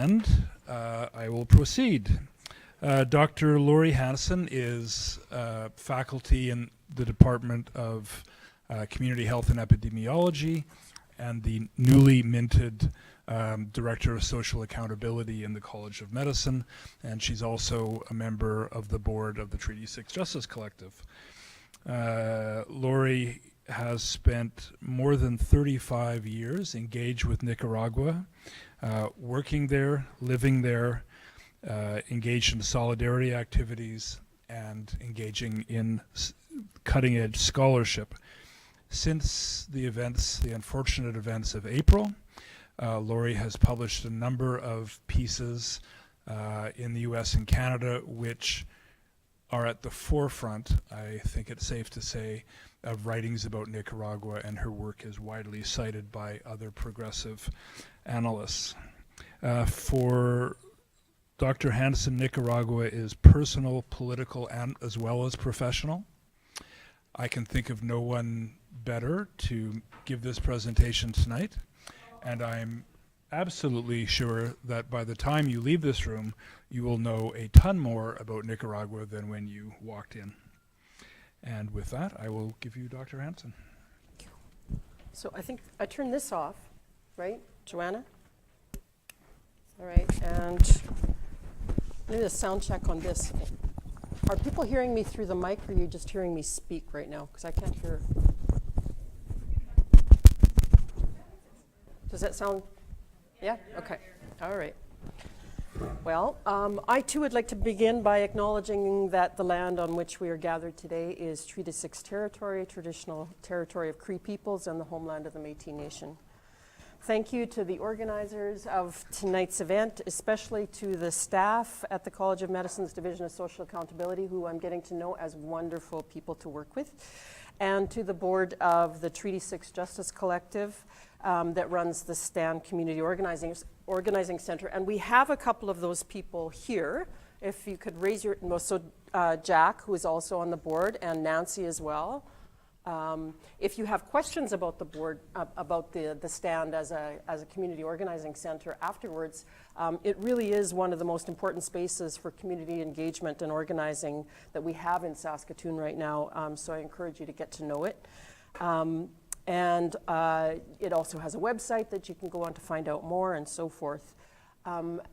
and I will proceed. Dr. Laurie Hanson is faculty in the Department of Community Health and Epidemiology and the newly minted Director of Social Accountability in the College of Medicine, and she's also a member of the board of the Treaty 6 Justice Collective. Laurie has spent more than 35 years engaged with Nicaragua, working there, living there, engaged in solidarity activities, and engaging in cutting-edge scholarship. Since the unfortunate events of April, Laurie has published a number of pieces in the US and Canada which are at the forefront, I think it's safe to say, of writings about Nicaragua, and her work is widely cited by other progressive analysts. For Dr. Hanson, Nicaragua is personal, political, and as well as professional. I can think of no one better to give this presentation tonight, and I'm absolutely sure that by the time you leave this room, you will know a ton more about Nicaragua than when you walked in. And with that, I will give you Dr. Hanson. Thank you. So I think I turned this off, right, Joanna? All right, and maybe a sound check on this. Are people hearing me through the mic, or are you just hearing me speak right now? Because I can't hear. Does that sound? Yeah? Okay. All right. Well, I too would like to begin by acknowledging that the land on which we are gathered today is Treaty 6 territory, traditional territory of Cree peoples, and the homeland of the Métis Nation. Thank you to the organizers of tonight's event, especially to the staff at the College of Medicine's Division of Social Accountability, who I'm getting to know as wonderful people to work with, and to the board of the Treaty 6 Justice Collective that runs the STAN Community Organizing Center. And we have a couple of those people here. If you could raise your, so Jack, who is also on the board, and Nancy as well. If you have questions about the board, about the stand as a community organizing center afterwards, it really is one of the most important spaces for community engagement and organizing that we have in Saskatoon right now. So I encourage you to get to know it. And it also has a website that you can go on to find out more and so forth.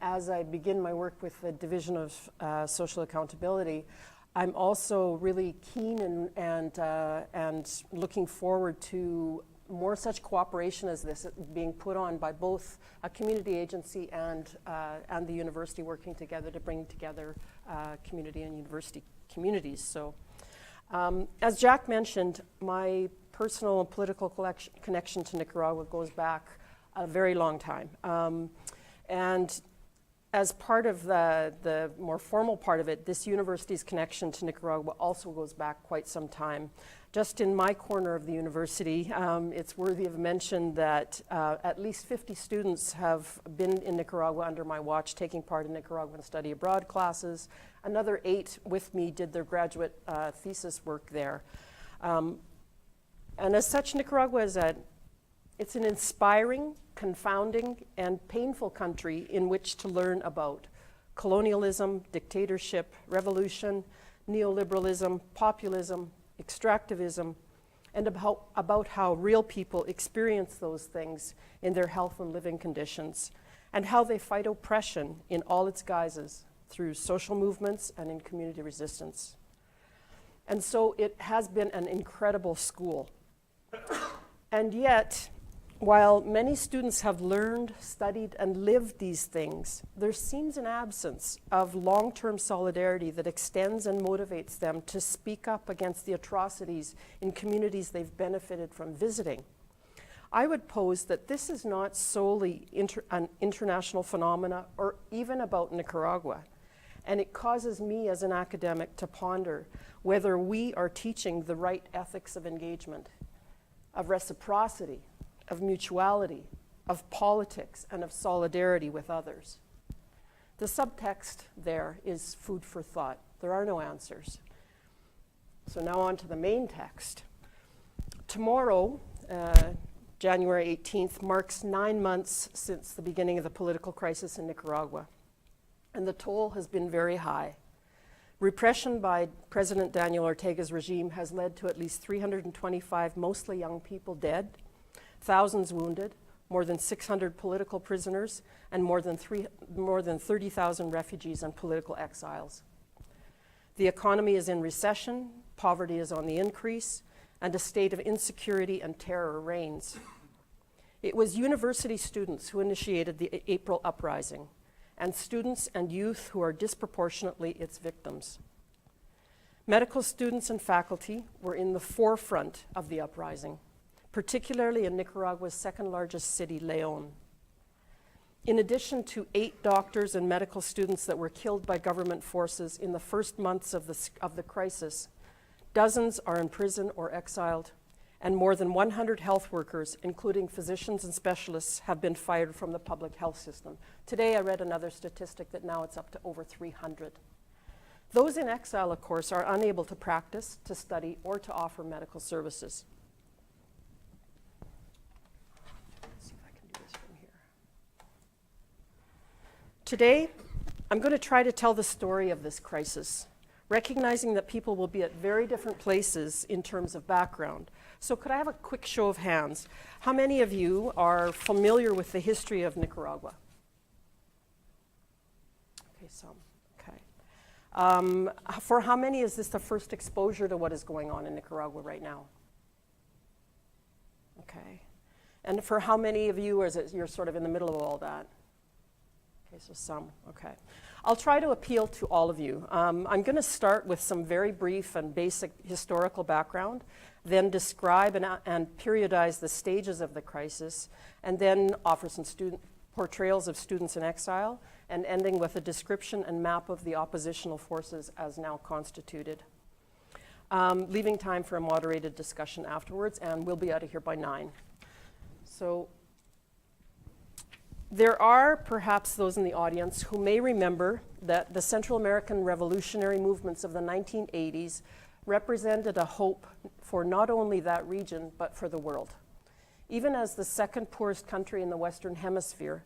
As I begin my work with the Division of Social Accountability, I'm also really keen and looking forward to more such cooperation as this being put on by both a community agency and the university working together to bring together community and university communities. So, as Jack mentioned, my personal and political connection to Nicaragua goes back a very long time. And as part of the more formal part of it, this university's connection to Nicaragua also goes back quite some time. Just in my corner of the university, it's worthy of mention that at least 50 students have been in Nicaragua under my watch, taking part in Nicaraguan study abroad classes. Another 8 with me did their graduate thesis work there. And as such, Nicaragua is it's an inspiring, confounding, and painful country in which to learn about colonialism, dictatorship, revolution, neoliberalism, populism, extractivism, and about how real people experience those things in their health and living conditions, and how they fight oppression in all its guises through social movements and in community resistance. And so it has been an incredible school. And yet, while many students have learned, studied, and lived these things, there seems an absence of long-term solidarity that extends and motivates them to speak up against the atrocities in communities they've benefited from visiting. I would pose that this is not solely an international phenomena or even about Nicaragua, and it causes me as an academic to ponder whether we are teaching the right ethics of engagement, of reciprocity, of mutuality, of politics, and of solidarity with others. The subtext there is food for thought. There are no answers. So now on to the main text. Tomorrow, January 18th, marks 9 months since the beginning of the political crisis in Nicaragua, and the toll has been very high. Repression by President Daniel Ortega's regime has led to at least 325 mostly young people dead, thousands wounded, more than 600 political prisoners, and more than 30,000 refugees and political exiles. The economy is in recession, poverty is on the increase, and a state of insecurity and terror reigns. It was university students who initiated the April Uprising, and students and youth who are disproportionately its victims. Medical students and faculty were in the forefront of the uprising, particularly in Nicaragua's second largest city, León. In addition to 8 doctors and medical students that were killed by government forces in the first months of the crisis, dozens are in prison or exiled, and more than 100 health workers, including physicians and specialists, have been fired from the public health system. Today I read another statistic that now it's up to over 300. Those in exile, of course, are unable to practice, to study, or to offer medical services. Let's see if I can do this from here. Today, I'm going to try to tell the story of this crisis, recognizing that people will be at very different places in terms of background. So could I have a quick show of hands? How many of you are familiar with the history of Nicaragua? Okay, some. Okay. For how many is this the first exposure to what is going on in Nicaragua right now? Okay. And for how many of you is it you're sort of in the middle of all that? Okay, so some. Okay. I'll try to appeal to all of you. I'm going to start with some very brief and basic historical background, then describe and periodize the stages of the crisis, and then offer some portrayals of students in exile, and ending with a description and map of the oppositional forces as now constituted. Leaving time for a moderated discussion afterwards, and we'll be out of here by 9. So there are perhaps those in the audience who may remember that the Central American revolutionary movements of the 1980s represented a hope for not only that region, but for the world. Even as the second poorest country in the Western Hemisphere,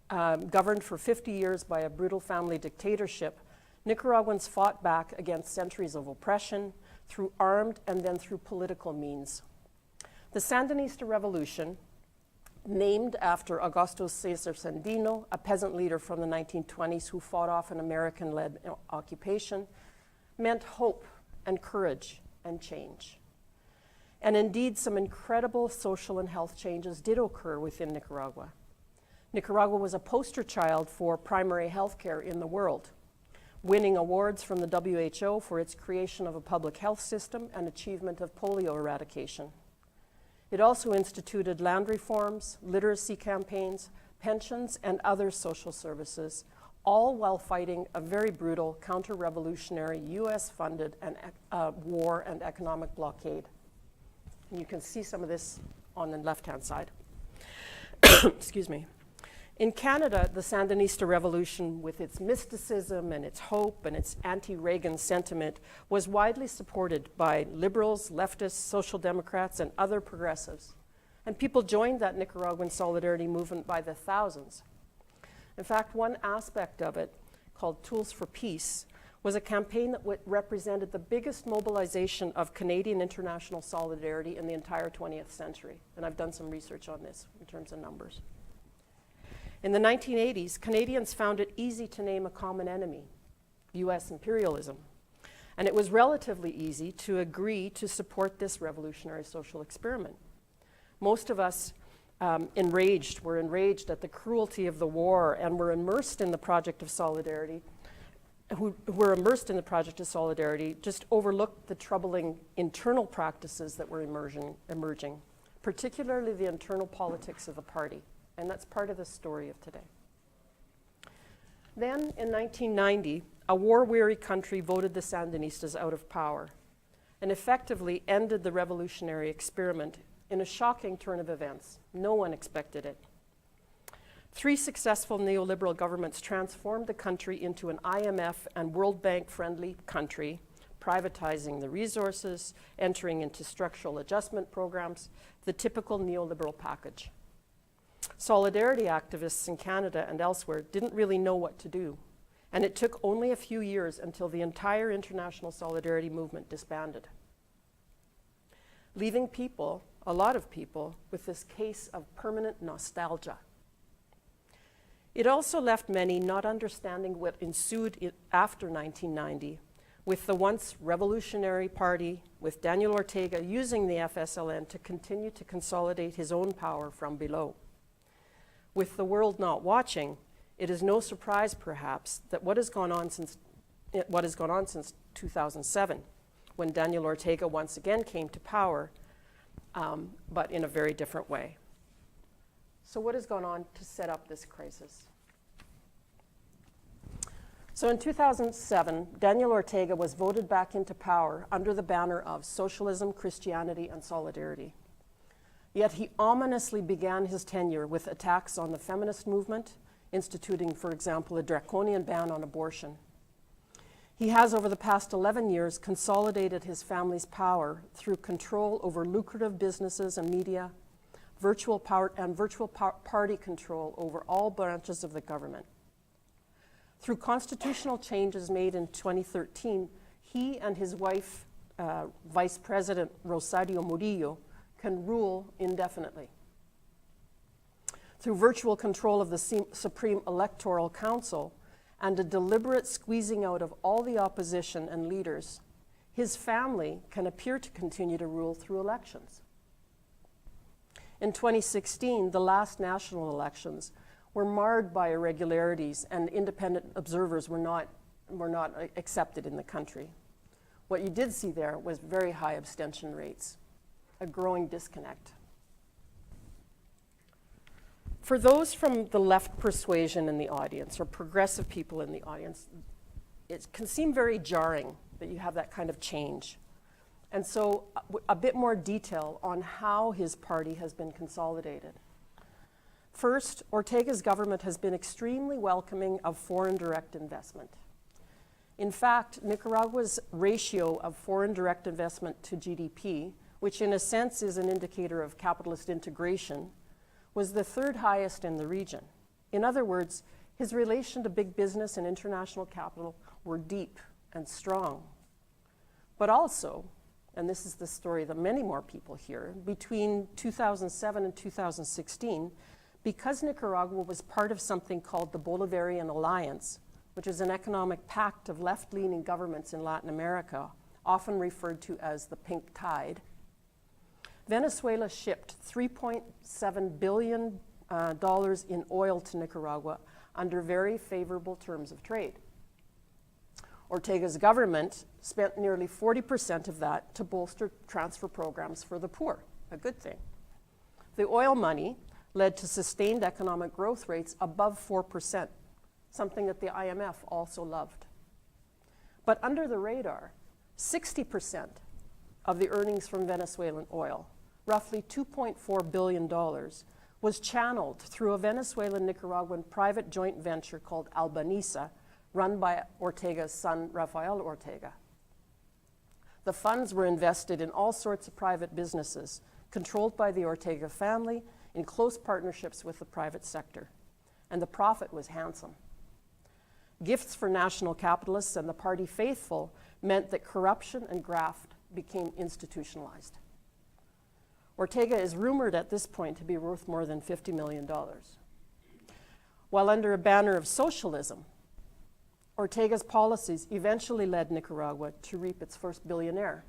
governed for 50 years by a brutal family dictatorship, Nicaraguans fought back against centuries of oppression through armed and then through political means. The Sandinista Revolution, named after Augusto Cesar Sandino, a peasant leader from the 1920s who fought off an American-led occupation, meant hope and courage and change. And indeed, some incredible social and health changes did occur within Nicaragua. Nicaragua was a poster child for primary health care in the world, winning awards from the WHO for its creation of a public health system and achievement of polio eradication. It also instituted land reforms, literacy campaigns, pensions, and other social services, all while fighting a very brutal counter-revolutionary US-funded war and economic blockade. And you can see some of this on the left-hand side. Excuse me. In Canada, the Sandinista Revolution, with its mysticism and its hope and its anti-Reagan sentiment, was widely supported by liberals, leftists, social democrats, and other progressives. And people joined that Nicaraguan solidarity movement by the thousands. In fact, one aspect of it, called Tools for Peace, was a campaign that represented the biggest mobilization of Canadian international solidarity in the entire 20th century. And I've done some research on this in terms of numbers. In the 1980s, Canadians found it easy to name a common enemy, US imperialism. And it was relatively easy to agree to support this revolutionary social experiment. Most of us were enraged at the cruelty of the war and were immersed in the project of solidarity, just overlooked the troubling internal practices that were emerging, particularly the internal politics of the party. And that's part of the story of today. Then, in 1990, a war-weary country voted the Sandinistas out of power and effectively ended the revolutionary experiment in a shocking turn of events. No one expected it. 3 successful neoliberal governments transformed the country into an IMF and World Bank-friendly country, privatizing the resources, entering into structural adjustment programs, the typical neoliberal package. Solidarity activists in Canada and elsewhere didn't really know what to do, and it took only a few years until the entire international solidarity movement disbanded, leaving people, a lot of people, with this case of permanent nostalgia. It also left many not understanding what ensued after 1990, with the once revolutionary party, with Daniel Ortega using the FSLN to continue to consolidate his own power from below. With the world not watching, it is no surprise, perhaps, that what has gone on since 2007, when Daniel Ortega once again came to power, but in a very different way. So what has gone on to set up this crisis? So in 2007, Daniel Ortega was voted back into power under the banner of socialism, Christianity, and solidarity. Yet he ominously began his tenure with attacks on the feminist movement, instituting, for example, a draconian ban on abortion. He has, over the past 11 years, consolidated his family's power through control over lucrative businesses and media, virtual party control over all branches of the government. Through constitutional changes made in 2013, he and his wife, Vice President Rosario Murillo, can rule indefinitely. Through virtual control of the Supreme Electoral Council and a deliberate squeezing out of all the opposition and leaders, his family can appear to continue to rule through elections. In 2016, the last national elections were marred by irregularities, and independent observers were not accepted in the country. What you did see there was very high abstention rates, a growing disconnect. For those from the left persuasion in the audience, or progressive people in the audience, it can seem very jarring that you have that kind of change. And so a bit more detail on how his party has been consolidated. First, Ortega's government has been extremely welcoming of foreign direct investment. In fact, Nicaragua's ratio of foreign direct investment to GDP, which in a sense is an indicator of capitalist integration, was the third highest in the region. In other words, his relation to big business and international capital were deep and strong. But also, and this is the story that many more people hear, between 2007 and 2016, because Nicaragua was part of something called the Bolivarian Alliance, which is an economic pact of left-leaning governments in Latin America, often referred to as the pink tide, Venezuela shipped $3.7 billion in oil to Nicaragua under very favorable terms of trade. Ortega's government spent nearly 40% of that to bolster transfer programs for the poor, a good thing. The oil money led to sustained economic growth rates above 4%, something that the IMF also loved. But under the radar, 60% of the earnings from Venezuelan oil, roughly $2.4 billion, was channeled through a Venezuelan-Nicaraguan private joint venture called Albanisa, run by Ortega's son, Rafael Ortega. The funds were invested in all sorts of private businesses, controlled by the Ortega family, in close partnerships with the private sector. And the profit was handsome. Gifts for national capitalists and the party faithful meant that corruption and graft became institutionalized. Ortega is rumored at this point to be worth more than $50 million. While under a banner of socialism, Ortega's policies eventually led Nicaragua to reap its first billionaire,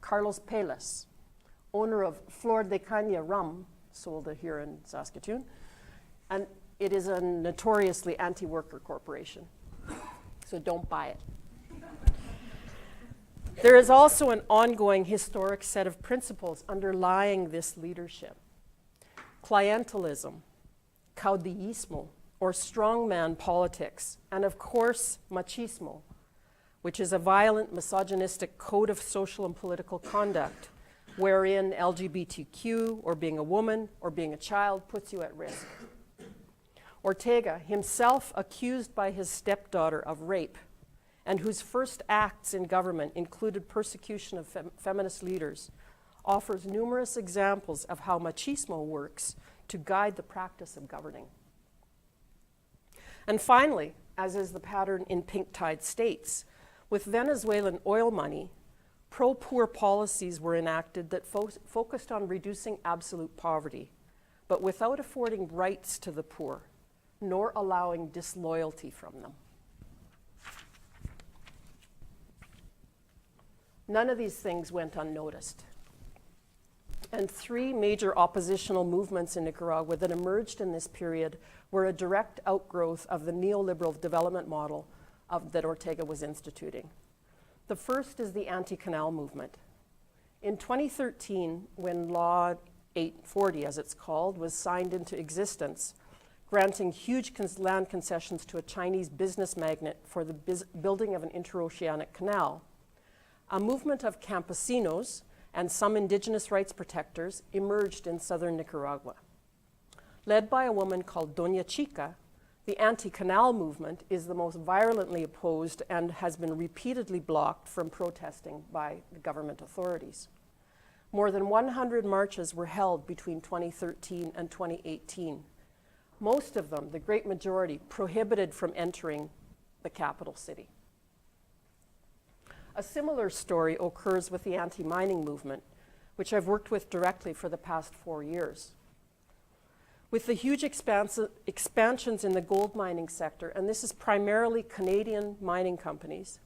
Carlos Peles, owner of Flor de Caña rum, sold here in Saskatchewan, and it is a notoriously anti-worker corporation, so don't buy it. There is also an ongoing historic set of principles underlying this leadership. Clientelism, caudillismo, or strongman politics, and of course, machismo, which is a violent, misogynistic code of social and political conduct wherein LGBTQ, or being a woman, or being a child, puts you at risk. Ortega, himself accused by his stepdaughter of rape, and whose first acts in government included persecution of feminist leaders, offers numerous examples of how machismo works to guide the practice of governing. And finally, as is the pattern in pink-tide states, with Venezuelan oil money, pro-poor policies were enacted that focused on reducing absolute poverty, but without affording rights to the poor, nor allowing disloyalty from them. None of these things went unnoticed. And three major oppositional movements in Nicaragua that emerged in this period were a direct outgrowth of the neoliberal development model that Ortega was instituting. The first is the anti-canal movement. In 2013, when Law 840, as it's called, was signed into existence, granting huge land concessions to a Chinese business magnate for the building of an interoceanic canal, a movement of campesinos and some indigenous rights protectors emerged in southern Nicaragua. Led by a woman called Doña Chica, the anti-canal movement is the most violently opposed and has been repeatedly blocked from protesting by the government authorities. More than 100 marches were held between 2013 and 2018. Most of them, the great majority, prohibited from entering the capital city. A similar story occurs with the anti-mining movement, which I've worked with directly for the past 4 years. With the huge expansions in the gold mining sector, and this is primarily Canadian mining companies,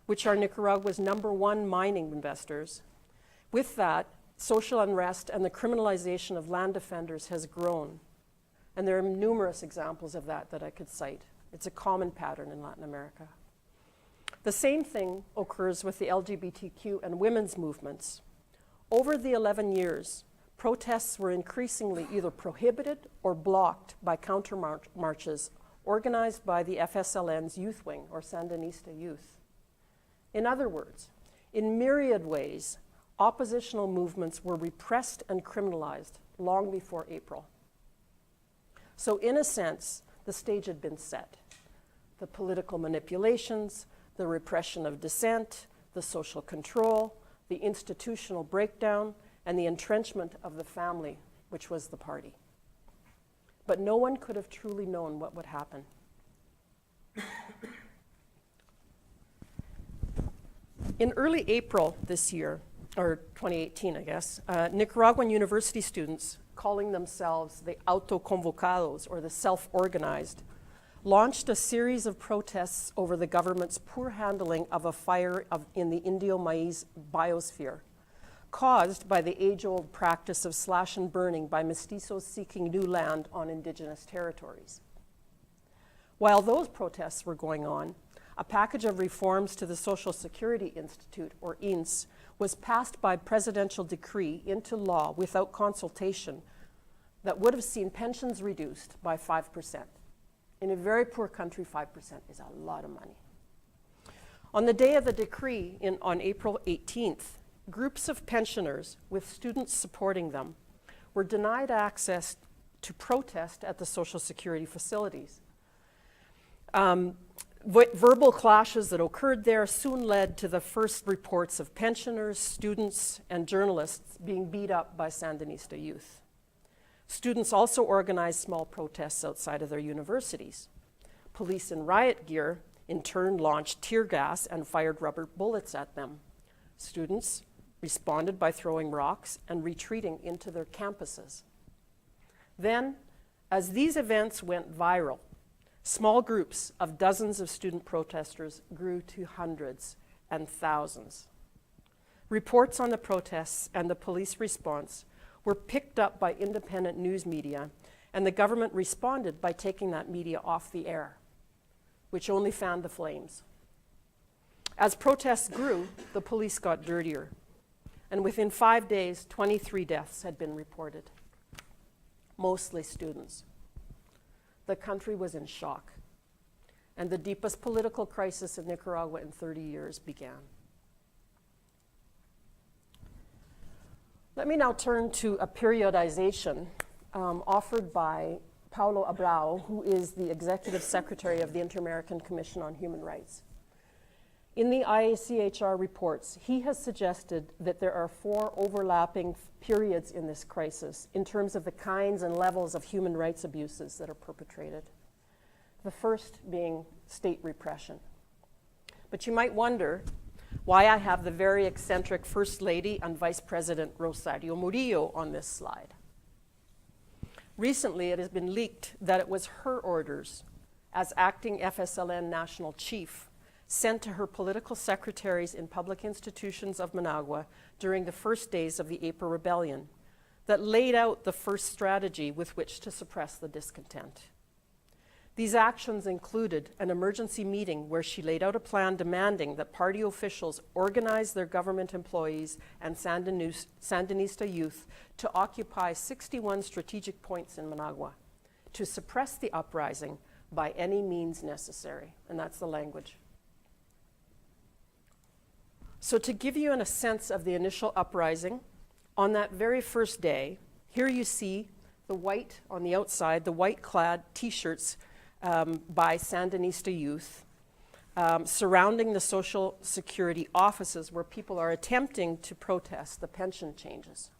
which are Nicaragua's #1 mining investors, with that, social unrest and the criminalization of land defenders has grown. And there are numerous examples of that I could cite. It's a common pattern in Latin America. The same thing occurs with the LGBTQ and women's movements. Over the 11 years, protests were increasingly either prohibited or blocked by counter-marches organized by the FSLN's youth wing, or Sandinista youth. In other words, in myriad ways, oppositional movements were repressed and criminalized long before April. So in a sense, the stage had been set. The political manipulations, the repression of dissent, the social control, the institutional breakdown, and the entrenchment of the family, which was the party. But no one could have truly known what would happen. In early April this year, or 2018, I guess, Nicaraguan university students, calling themselves the autoconvocados, or the self-organized, launched a series of protests over the government's poor handling of a fire in the Indio Maiz biosphere, caused by the age-old practice of slash and burning by mestizos seeking new land on indigenous territories. While those protests were going on, a package of reforms to the Social Security Institute, or INS, was passed by presidential decree into law without consultation that would have seen pensions reduced by 5%. In a very poor country, 5% is a lot of money. On the day of the decree, on April 18th, groups of pensioners, with students supporting them, were denied access to protest at the Social Security facilities. Verbal clashes that occurred there soon led to the first reports of pensioners, students, and journalists being beat up by Sandinista youth. Students also organized small protests outside of their universities. Police in riot gear, in turn, launched tear gas and fired rubber bullets at them. Students responded by throwing rocks and retreating into their campuses. Then, as these events went viral, small groups of dozens of student protesters grew to hundreds and thousands. Reports on the protests and the police response were picked up by independent news media, and the government responded by taking that media off the air, which only fanned the flames. As protests grew, the police got dirtier, and within 5 days, 23 deaths had been reported, mostly students. The country was in shock, and the deepest political crisis in Nicaragua in 30 years began. Let me now turn to a periodization offered by Paulo Abrao, who is the Executive Secretary of the Inter-American Commission on Human Rights. In the IACHR reports, he has suggested that there are 4 overlapping periods in this crisis in terms of the kinds and levels of human rights abuses that are perpetrated. The first being state repression. But you might wonder why I have the very eccentric First Lady and Vice President Rosario Murillo on this slide. Recently, it has been leaked that it was her orders as acting FSLN national chief sent to her political secretaries in public institutions of Managua during the first days of the April Rebellion that laid out the first strategy with which to suppress the discontent. These actions included an emergency meeting where she laid out a plan demanding that party officials organize their government employees and Sandinista youth to occupy 61 strategic points in Managua to suppress the uprising by any means necessary. And that's the language. So to give you a sense of the initial uprising, on that very first day, here you see the white on the outside, the white-clad T-shirts by Sandinista youth surrounding the Social Security offices where people are attempting to protest the pension changes.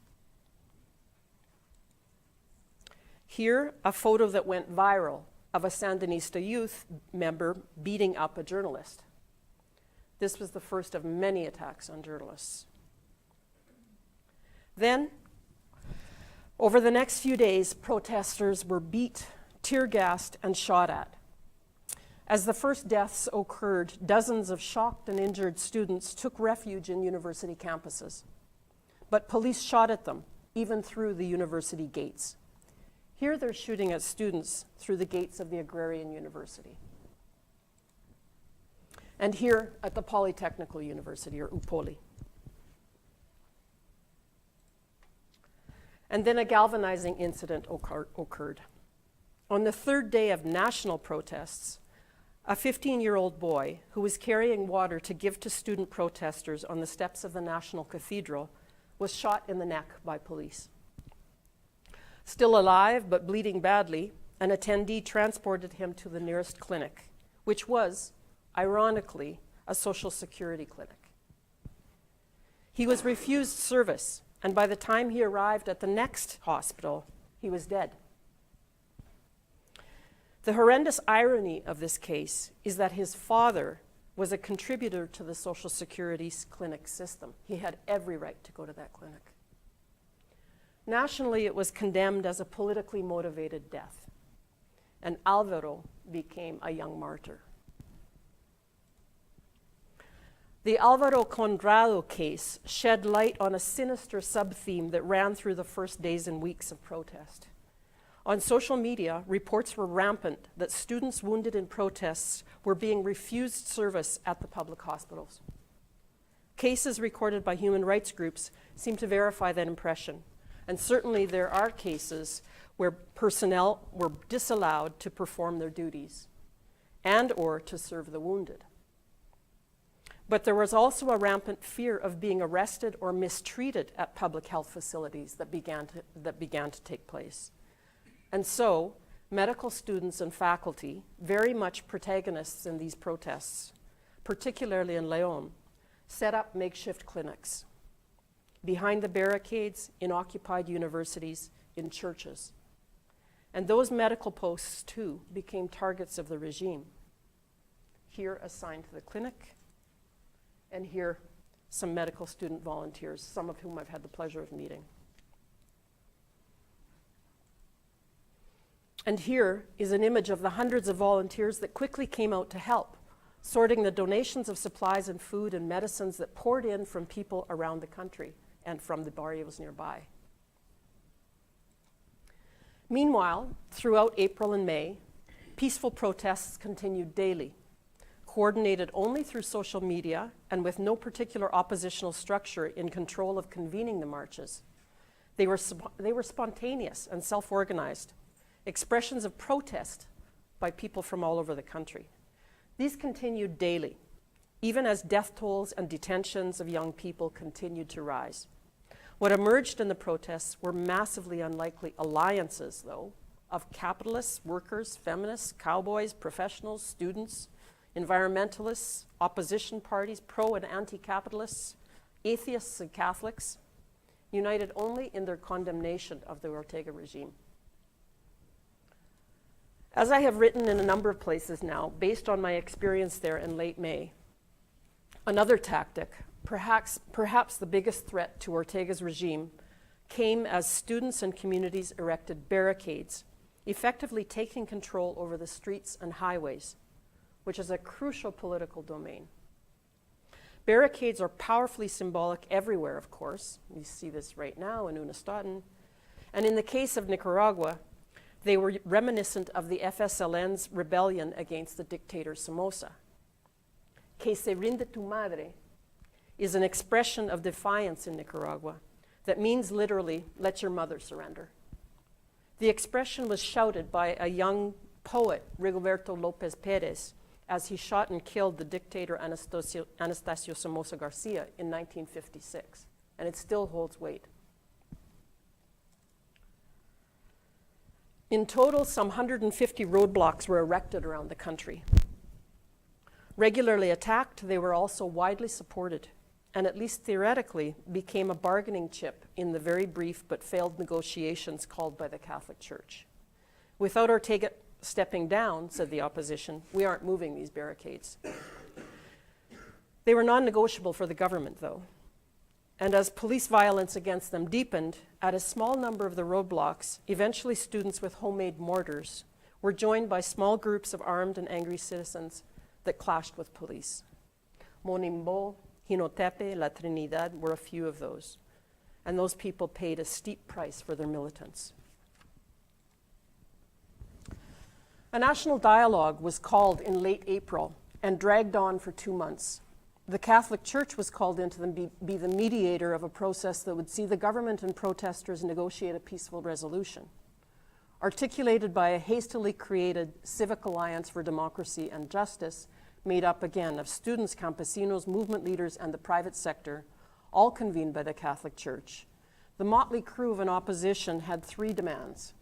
Here, a photo that went viral of a Sandinista youth member beating up a journalist. This was the first of many attacks on journalists. Then, over the next few days, protesters were beat, tear-gassed, and shot at. As the first deaths occurred, dozens of shocked and injured students took refuge in university campuses. But police shot at them, even through the university gates. Here they're shooting at students through the gates of the Agrarian University. And here at the Polytechnical University, or UPOLI. And then a galvanizing incident occurred. On the third day of national protests, a 15-year-old boy who was carrying water to give to student protesters on the steps of the National Cathedral was shot in the neck by police. Still alive but bleeding badly, an attendee transported him to the nearest clinic, which was, ironically, a Social Security clinic. He was refused service, and by the time he arrived at the next hospital, he was dead. The horrendous irony of this case is that his father was a contributor to the Social Security clinic system. He had every right to go to that clinic. Nationally, it was condemned as a politically motivated death, and Alvaro became a young martyr. The Alvaro Conrado case shed light on a sinister sub-theme that ran through the first days and weeks of protest. On social media, reports were rampant that students wounded in protests were being refused service at the public hospitals. Cases recorded by human rights groups seem to verify that impression, and certainly there are cases where personnel were disallowed to perform their duties and or to serve the wounded. But there was also a rampant fear of being arrested or mistreated at public health facilities that began to take place. And so, medical students and faculty, very much protagonists in these protests, particularly in León, set up makeshift clinics behind the barricades, in occupied universities, in churches. And those medical posts, too, became targets of the regime. Here, assigned to the clinic, and here, some medical student volunteers, some of whom I've had the pleasure of meeting. And here is an image of the hundreds of volunteers that quickly came out to help, sorting the donations of supplies and food and medicines that poured in from people around the country and from the barrios nearby. Meanwhile, throughout April and May, peaceful protests continued daily, coordinated only through social media and with no particular oppositional structure in control of convening the marches. They were spontaneous and self-organized, expressions of protest by people from all over the country. These continued daily, even as death tolls and detentions of young people continued to rise. What emerged in the protests were massively unlikely alliances, though, of capitalists, workers, feminists, cowboys, professionals, students, environmentalists, opposition parties, pro and anti-capitalists, atheists and Catholics, united only in their condemnation of the Ortega regime. As I have written in a number of places now, based on my experience there in late May, another tactic, perhaps the biggest threat to Ortega's regime, came as students and communities erected barricades, effectively taking control over the streets and highways, which is a crucial political domain. Barricades are powerfully symbolic everywhere, of course. You see this right now in Unistaten. And in the case of Nicaragua, they were reminiscent of the FSLN's rebellion against the dictator Somoza. Que se rinde tu madre is an expression of defiance in Nicaragua that means literally, let your mother surrender. The expression was shouted by a young poet, Rigoberto Lopez Perez, as he shot and killed the dictator Anastasio Somoza Garcia in 1956, and it still holds weight. In total, some 150 roadblocks were erected around the country. Regularly attacked, they were also widely supported, and at least theoretically became a bargaining chip in the very brief but failed negotiations called by the Catholic Church. Without Ortega stepping down, said the opposition, we aren't moving these barricades. They were non-negotiable for the government, though. And as police violence against them deepened, at a small number of the roadblocks, eventually students with homemade mortars were joined by small groups of armed and angry citizens that clashed with police. Monimbo, Jinotepe, La Trinidad were a few of those. And those people paid a steep price for their militance. A national dialogue was called in late April and dragged on for 2 months. The Catholic Church was called in to be the mediator of a process that would see the government and protesters negotiate a peaceful resolution, articulated by a hastily created Civic Alliance for Democracy and Justice, made up again of students, campesinos, movement leaders, and the private sector, all convened by the Catholic Church. The motley crew of an opposition had 3 demands: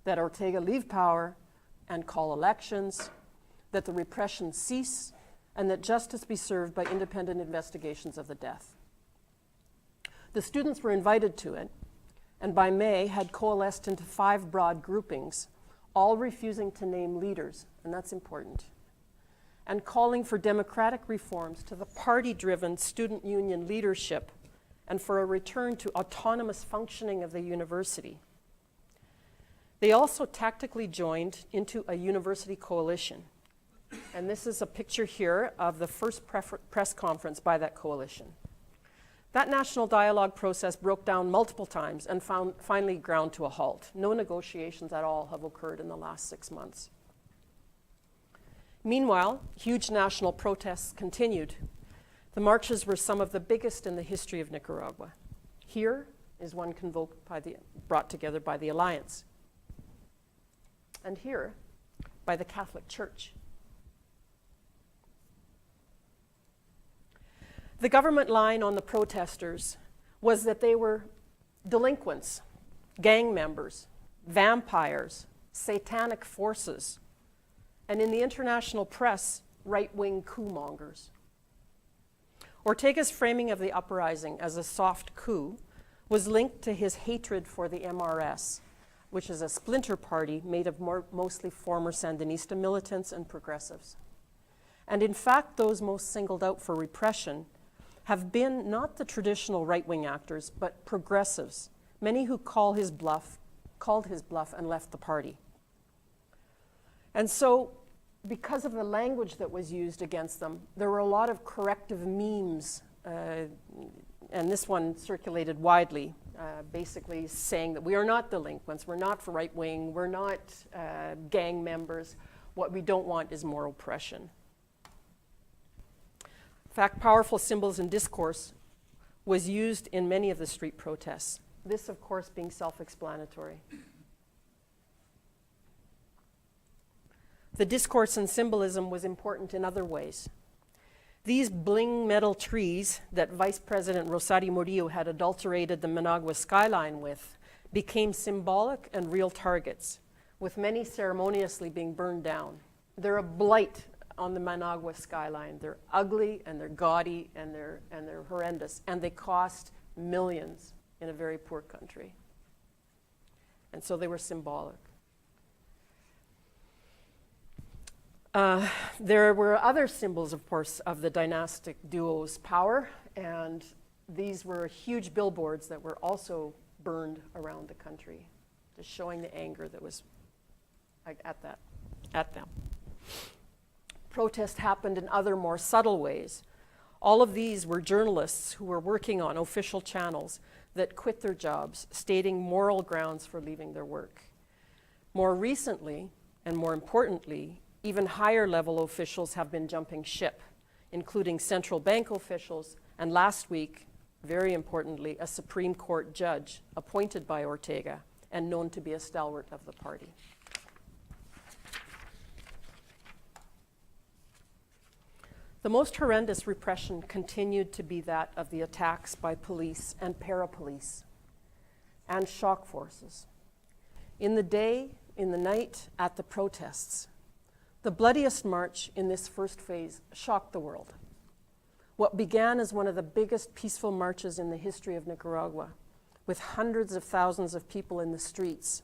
that Ortega leave power and call elections, that the repression cease, and that justice be served by independent investigations of the death. The students were invited to it, and by May had coalesced into 5 broad groupings, all refusing to name leaders, and that's important, and calling for democratic reforms to the party-driven student union leadership and for a return to autonomous functioning of the university. They also tactically joined into a university coalition. And this is a picture here of the first press conference by that coalition. That national dialogue process broke down multiple times and finally ground to a halt. No negotiations at all have occurred in the last 6 months. Meanwhile, huge national protests continued. The marches were some of the biggest in the history of Nicaragua. Here is one brought together by the Alliance. And here, by the Catholic Church. The government line on the protesters was that they were delinquents, gang members, vampires, satanic forces, and in the international press, right-wing coup mongers. Ortega's framing of the uprising as a soft coup was linked to his hatred for the MRS, which is a splinter party made of mostly former Sandinista militants and progressives. And in fact, those most singled out for repression have been not the traditional right-wing actors, but progressives, many who called his bluff and left the party. And so, because of the language that was used against them, there were a lot of corrective memes, and this one circulated widely, basically saying that we are not delinquents, we're not for right-wing, we're not gang members, what we don't want is more oppression. In fact, powerful symbols and discourse was used in many of the street protests. This, of course, being self-explanatory. The discourse and symbolism was important in other ways. These bling metal trees that Vice President Rosario Murillo had adulterated the Managua skyline with became symbolic and real targets, with many ceremoniously being burned down. They're a blight on the Managua skyline. They're ugly and they're gaudy and they're horrendous, and they cost millions in a very poor country. And so they were symbolic. There were other symbols, of course, of the dynastic duo's power, and these were huge billboards that were also burned around the country, just showing the anger that was at them. Protest happened in other more subtle ways. All of these were journalists who were working on official channels that quit their jobs, stating moral grounds for leaving their work. More recently, and more importantly, even higher level officials have been jumping ship, including central bank officials, and last week, very importantly, a Supreme Court judge appointed by Ortega and known to be a stalwart of the party. The most horrendous repression continued to be that of the attacks by police and parapolice and shock forces. In the day, in the night, at the protests, the bloodiest march in this first phase shocked the world. What began as one of the biggest peaceful marches in the history of Nicaragua, with hundreds of thousands of people in the streets,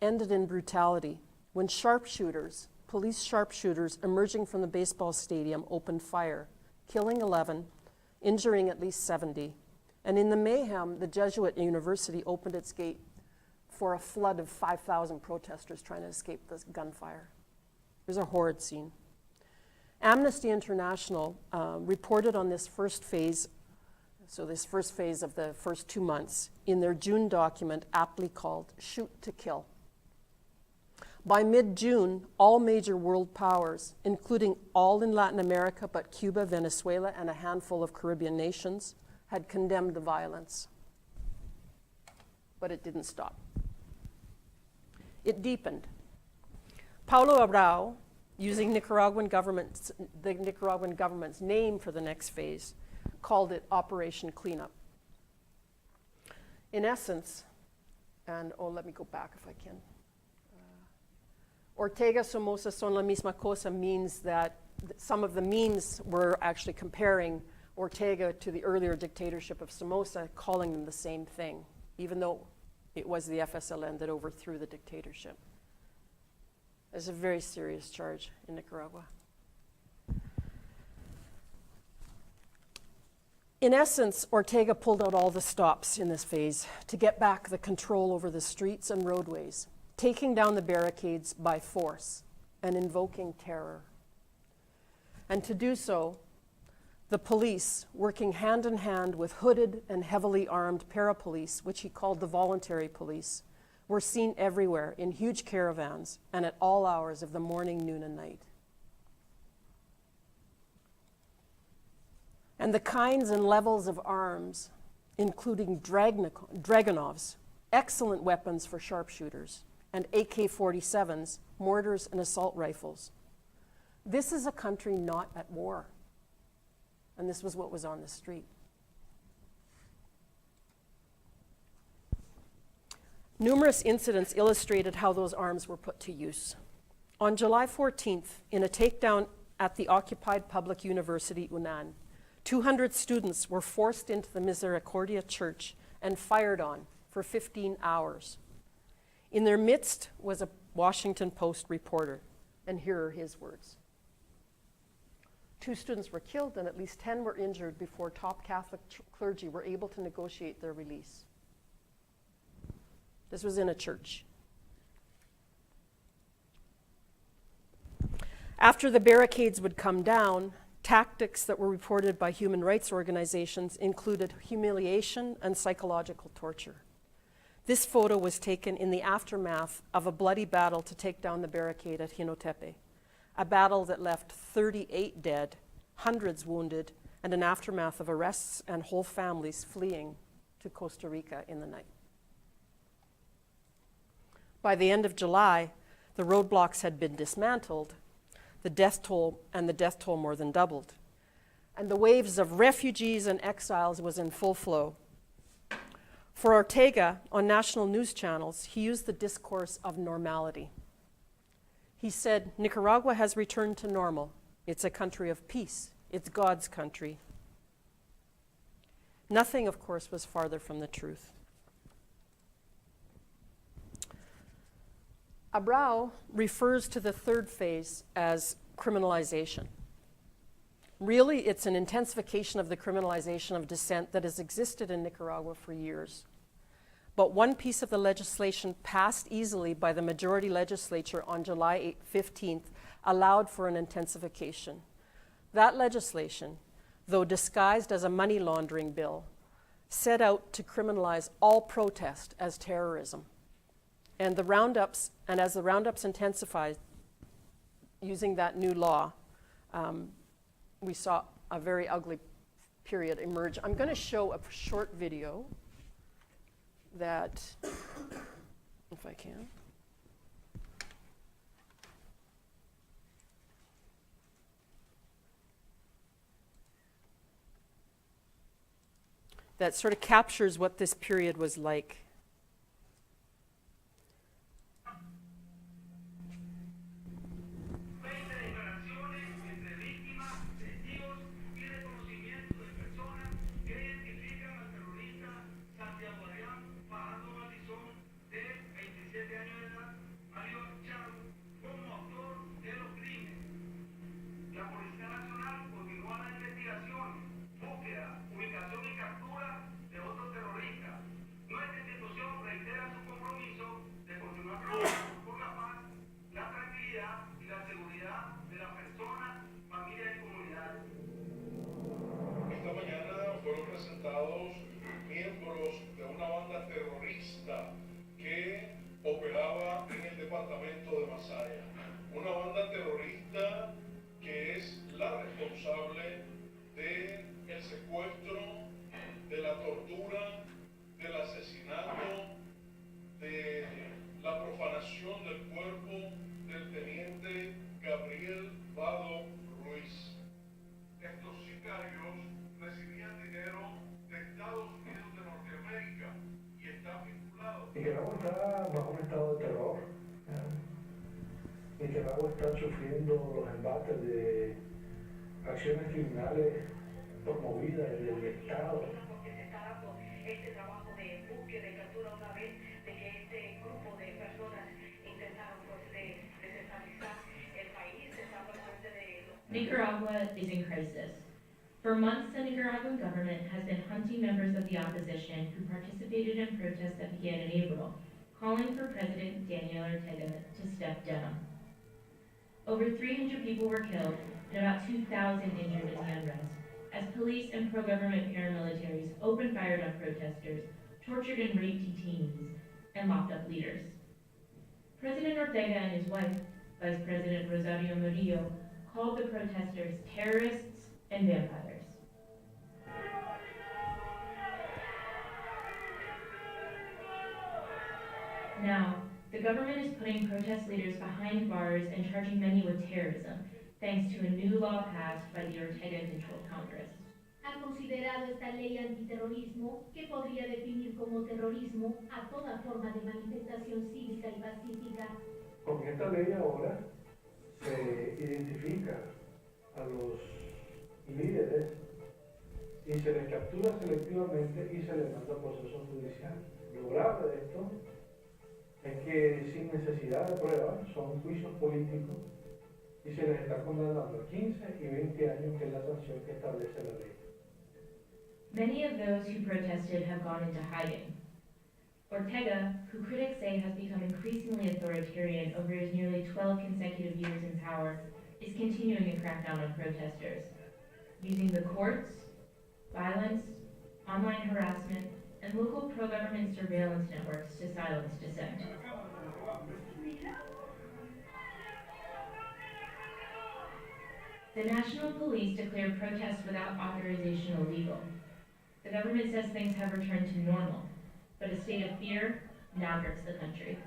ended in brutality when sharpshooters, police sharpshooters emerging from the baseball stadium opened fire, killing 11, injuring at least 70. And in the mayhem, the Jesuit University opened its gate for a flood of 5,000 protesters trying to escape the gunfire. It was a horrid scene. Amnesty International reported on this first phase, so this first phase of the first 2 months, in their June document aptly called Shoot to Kill. By mid-June, all major world powers, including all in Latin America but Cuba, Venezuela, and a handful of Caribbean nations, had condemned the violence. But it didn't stop. It deepened. Paulo Abrao, using the Nicaraguan government's name for the next phase, called it Operation Cleanup. In essence, and let me go back if I can. Ortega Somoza son la misma cosa means that some of the memes were actually comparing Ortega to the earlier dictatorship of Somoza, calling them the same thing, even though it was the FSLN that overthrew the dictatorship. It's a very serious charge in Nicaragua. In essence, Ortega pulled out all the stops in this phase to get back the control over the streets and roadways, taking down the barricades by force and invoking terror. And to do so, the police, working hand in hand with hooded and heavily armed parapolice, which he called the voluntary police, were seen everywhere in huge caravans and at all hours of the morning, noon, and night. And the kinds and levels of arms, including Dragunovs, excellent weapons for sharpshooters, and AK-47s, mortars, and assault rifles. This is a country not at war. And this was what was on the street. Numerous incidents illustrated how those arms were put to use. On July 14th, in a takedown at the occupied public university UNAN, 200 students were forced into the Misericordia Church and fired on for 15 hours. In their midst was a Washington Post reporter, and here are his words. 2 students were killed and at least 10 were injured before top Catholic clergy were able to negotiate their release. This was in a church. After the barricades would come down, tactics that were reported by human rights organizations included humiliation and psychological torture. This photo was taken in the aftermath of a bloody battle to take down the barricade at Jinotepe, a battle that left 38 dead, hundreds wounded, and an aftermath of arrests and whole families fleeing to Costa Rica in the night. By the end of July, the roadblocks had been dismantled, the death toll more than doubled, and the waves of refugees and exiles was in full flow. For Ortega, on national news channels, he used the discourse of normality. He said, Nicaragua has returned to normal, It's a country of peace. It's God's country. Nothing, of course, was farther from the truth. Abrao refers to the third phase as criminalization. Really, it's an intensification of the criminalization of dissent that has existed in Nicaragua for years. But one piece of the legislation passed easily by the majority legislature on July 15th allowed for an intensification. That legislation, though disguised as a money laundering bill, set out to criminalize all protest as terrorism. And as the roundups intensified using that new law, we saw a very ugly period emerge. I'm going to show a short video that, if I can. That sort of captures what this period was like. Miembros de una banda terrorista que operaba en el departamento de Masaya. Una banda terrorista que es la responsable del secuestro, de la tortura, del asesinato, de la profanación del cuerpo del teniente Gabriel Vado Ruiz. Estos sicarios recibían dinero de Estados Unidos de Norteamérica y están vinculados. Nicaragua está bajo un estado de terror. Nicaragua está sufriendo los embates de acciones criminales promovidas desde el Estado. Porque se está dando este trabajo de búsqueda y captura una vez de que este grupo de personas intentaron desestabilizar el país, estando al frente de los... Nicaragua is in crisis. For months, the Nicaraguan government has been hunting members of the opposition who participated in protests that began in April, calling for President Daniel Ortega to step down. Over 300 people were killed and about 2,000 injured in the unrest, as police and pro-government paramilitaries opened fire on protesters, tortured and raped detainees, and locked up leaders. President Ortega and his wife, Vice President Rosario Murillo, called the protesters terrorists and vampires. Now, the government is putting protest leaders behind bars and charging many with terrorism, thanks to a new law passed by the Ortega-controlled Congress. Ha considerado esta ley antiterrorismo que podría definir como terrorismo a toda forma de manifestación cívica y pacífica. Con esta ley ahora se identifica a los líderes y se les captura selectivamente y se les manda a proceso judicial. Lo grave de esto es que sin necesidad de pruebas son juicios políticos y se les está condenando a 15 y 20 años, que es la sanción que establece la ley. Many of those who protested have gone into hiding. Ortega, who critics say has become increasingly authoritarian over his nearly 12 consecutive years in power, is continuing to crack down on protesters, using the courts, violence, online harassment, and local pro-government surveillance networks to silence dissent. The National Police declared protests without authorization illegal. The government says things have returned to normal, but a state of fear now grips the country.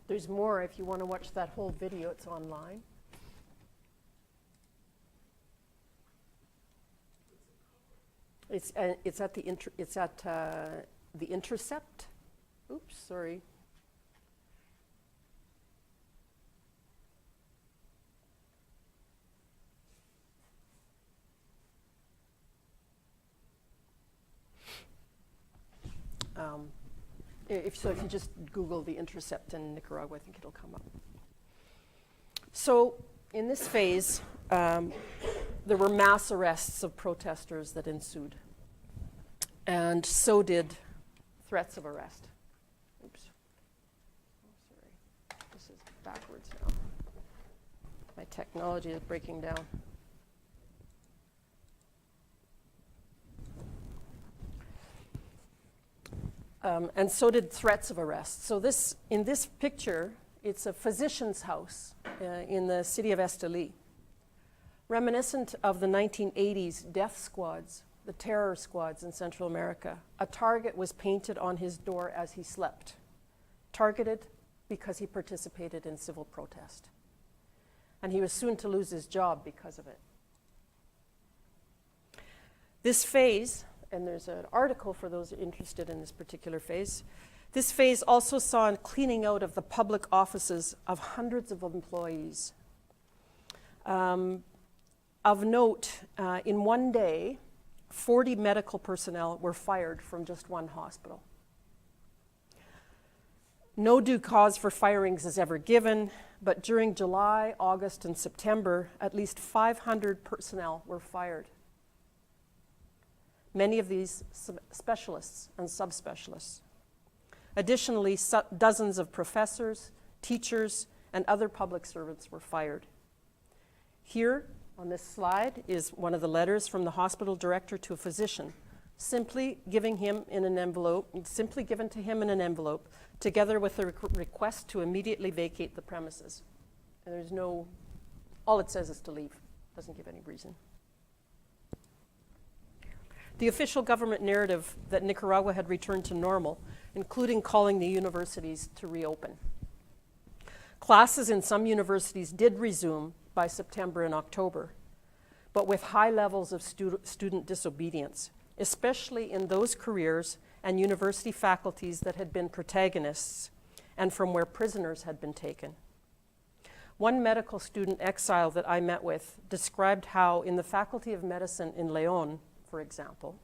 There's more if you want to watch that whole video. It's online. It's at the Intercept. Oops, sorry. If you just Google the intercept in Nicaragua, I think it'll come up. So in this phase, there were mass arrests of protesters that ensued. And so did threats of arrest. Oops. Oh, sorry. This is backwards now. My technology is breaking down. And so did threats of arrest. So in this picture, it's a physician's house in the city of Esteli, reminiscent of the 1980s death squads, the terror squads in Central America. A target was painted on his door as he slept, targeted because he participated in civil protest. And he was soon to lose his job because of it. This phase, and there's an article for those interested in this particular phase, this phase also saw a cleaning out of the public offices of hundreds of employees. Of note, in one day, 40 medical personnel were fired from just one hospital. No due cause for firings is ever given, but during July, August, and September, at least 500 personnel were fired. Many of these specialists and subspecialists. Additionally, dozens of professors, teachers, and other public servants were fired. Here on this slide is one of the letters from the hospital director to a physician, simply given to him in an envelope, together with a request to immediately vacate the premises. And there's no, all it says is to leave, doesn't give any reason. The official government narrative that Nicaragua had returned to normal, including calling the universities to reopen. Classes in some universities did resume by September and October, but with high levels of student disobedience, especially in those careers and university faculties that had been protagonists and from where prisoners had been taken. One medical student exile that I met with described how in the Faculty of Medicine in León, for example,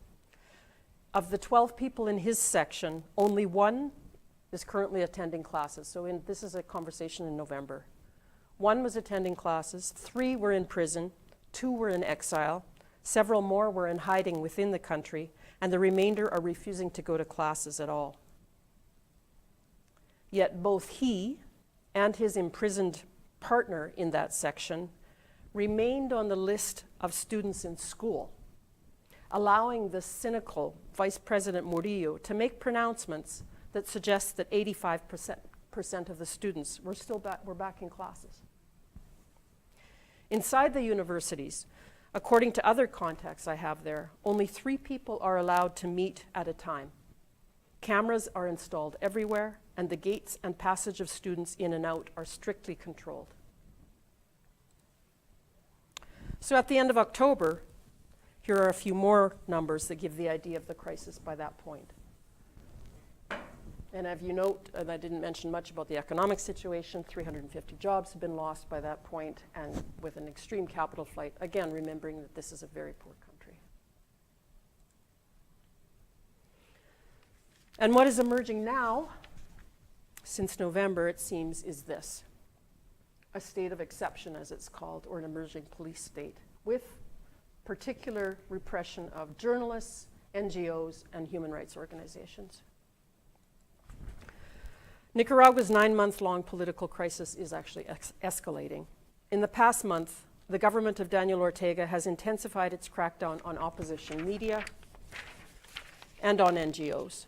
of the 12 people in his section, only one is currently attending classes. So this is a conversation in November. One was attending classes, 3 were in prison, 2 were in exile, several more were in hiding within the country, and the remainder are refusing to go to classes at all. Yet both he and his imprisoned partner in that section remained on the list of students in school, allowing the cynical Vice President Murillo to make pronouncements that suggest that 85% of the students were back in classes. Inside the universities, according to other contacts I have there, only 3 people are allowed to meet at a time. Cameras are installed everywhere, and the gates and passage of students in and out are strictly controlled. So at the end of October, here are a few more numbers that give the idea of the crisis by that point. And as you note, and I didn't mention much about the economic situation, 350 jobs have been lost by that point, and with an extreme capital flight, again, remembering that this is a very poor country. And what is emerging now, since November, it seems, is this: a state of exception, as it's called, or an emerging police state, with particular repression of journalists, NGOs, and human rights organizations. Nicaragua's 9-month-long political crisis is actually escalating. In the past month, the government of Daniel Ortega has intensified its crackdown on opposition media and on NGOs.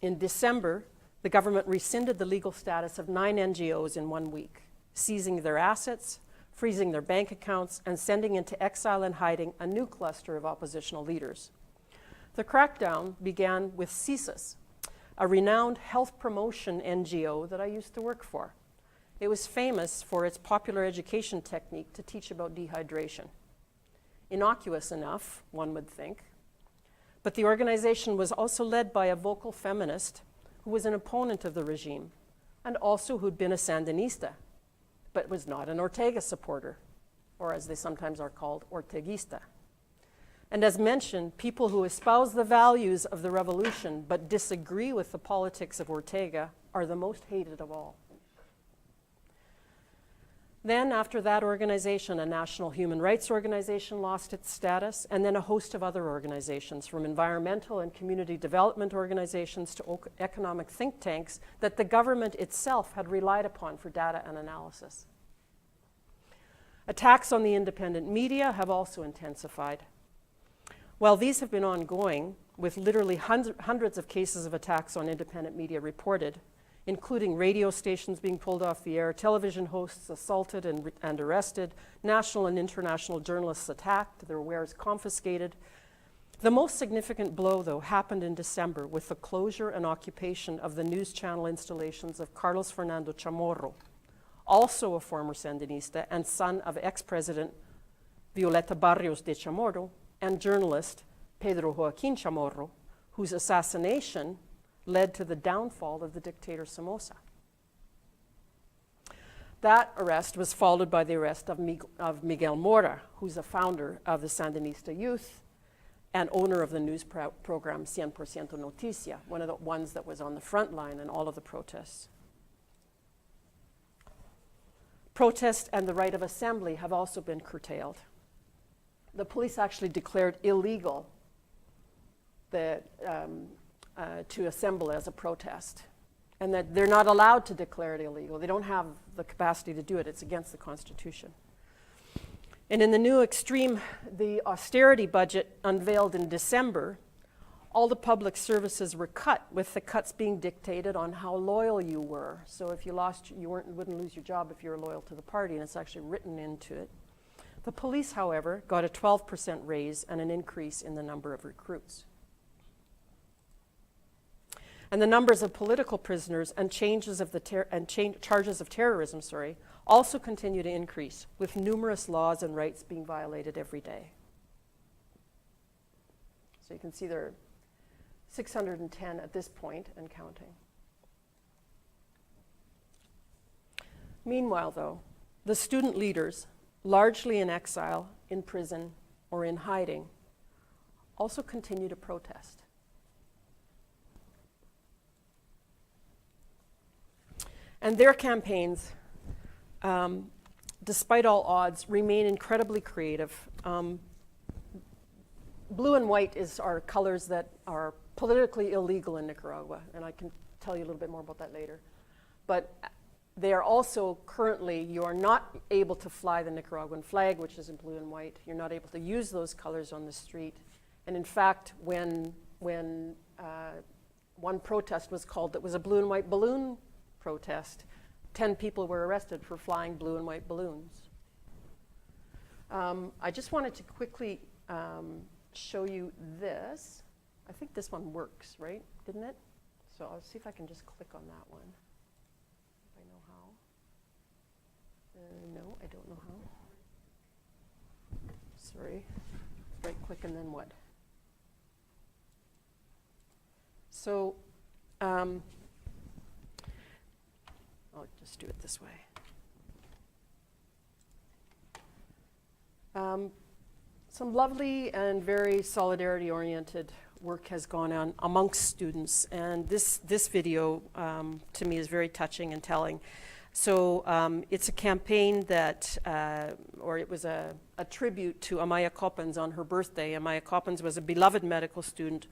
In December, the government rescinded the legal status of 9 NGOs in 1 week, seizing their assets, freezing their bank accounts, and sending into exile and hiding a new cluster of oppositional leaders. The crackdown began with CSIS, a renowned health promotion NGO that I used to work for. It was famous for its popular education technique to teach about dehydration. Innocuous enough, one would think. But the organization was also led by a vocal feminist who was an opponent of the regime and also who'd been a Sandinista, but was not an Ortega supporter, or as they sometimes are called, Orteguista. And as mentioned, people who espouse the values of the revolution but disagree with the politics of Ortega are the most hated of all. Then, after that organization, a national human rights organization lost its status, and then a host of other organizations, from environmental and community development organizations to economic think tanks that the government itself had relied upon for data and analysis. Attacks on the independent media have also intensified. While these have been ongoing, with literally hundreds of cases of attacks on independent media reported, including radio stations being pulled off the air, television hosts assaulted and arrested, national and international journalists attacked, their wares confiscated. The most significant blow, though, happened in December with the closure and occupation of the news channel installations of Carlos Fernando Chamorro, also a former Sandinista and son of ex-president Violeta Barrios de Chamorro, and journalist Pedro Joaquin Chamorro, whose assassination led to the downfall of the dictator Somoza. That arrest was followed by the arrest of Miguel Mora, who's a founder of the Sandinista Youth and owner of the news program 100% Noticia, one of the ones that was on the front line in all of the protests. Protest and the right of assembly have also been curtailed. The police actually declared illegal to assemble as a protest, and that they're not allowed to declare it illegal. They don't have the capacity to do it. It's against the Constitution. And in the new extreme, the austerity budget unveiled in December, all the public services were cut, with the cuts being dictated on how loyal you were. So if you lost, you wouldn't lose your job if you were loyal to the party, and it's actually written into it. The police, however, got a 12% raise and an increase in the number of recruits. And the numbers of political prisoners and charges of terrorism, also continue to increase, with numerous laws and rights being violated every day. So you can see there are 610 at this point and counting. Meanwhile, though, the student leaders, largely in exile, in prison, or in hiding, also continue to protest. And their campaigns, despite all odds, remain incredibly creative. Blue and white are colors that are politically illegal in Nicaragua, and I can tell you a little bit more about that later. But they are also currently, you are not able to fly the Nicaraguan flag, which is in blue and white. You're not able to use those colors on the street. And in fact, when one protest was called that was a blue and white balloon protest, 10 people were arrested for flying blue and white balloons. I just wanted to quickly show you this. I think this one works, right? Didn't it? So I'll see if I can just click on that one. If I know how. No, I don't know how. Sorry. Right click and then what? So, I'll just do it this way. Some lovely and very solidarity-oriented work has gone on amongst students, and this video to me is very touching and telling. So it's a campaign that, or it was a tribute to Amaya Coppens on her birthday. Amaya Coppens was a beloved medical student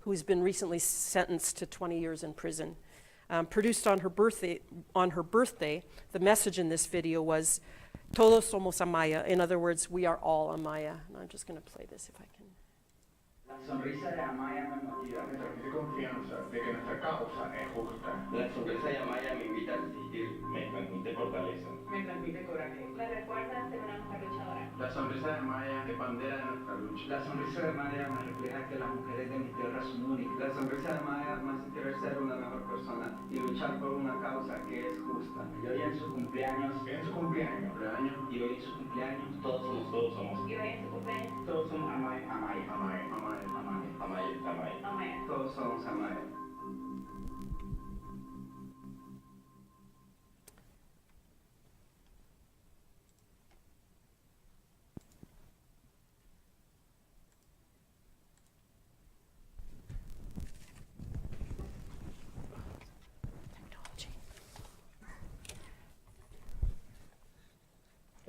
who's been recently sentenced to 20 years in prison. Produced on her birthday, the message in this video was, "Todos somos Amaya." In other words, we are all Amaya. And I'm just going to play this if I can. La sonrisa de Amaya me motiva. Me transmite confianza de que nuestra causa es justa. La sonrisa de Amaya me invita a resistir. Me transmite fortaleza. Me transmite coraje. Me recuerda ser una mujer luchadora. La sonrisa de Amaya es bandera de nuestra lucha. La sonrisa de Amaya me refleja que las mujeres de mi tierra son únicas. La sonrisa de Amaya me hace querer ser una mejor persona y luchar por una causa que es justa. Y hoy en su cumpleaños, y hoy en su cumpleaños, todos somos. Y hoy en su cumpleaños, Todos somos Amaya. Amaya. Amaya. Amaya. Amaya. Amaya. Amaya. Amaya. Todos somos Amaya.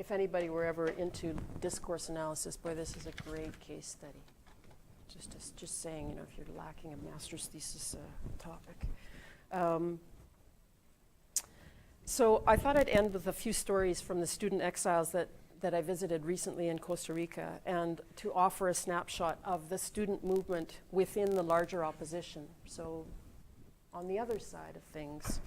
If anybody were ever into discourse analysis, boy, this is a great case study. Just saying, you know, if you're lacking a master's thesis topic. So I thought I'd end with a few stories from the student exiles that I visited recently in Costa Rica, and to offer a snapshot of the student movement within the larger opposition. So on the other side of things.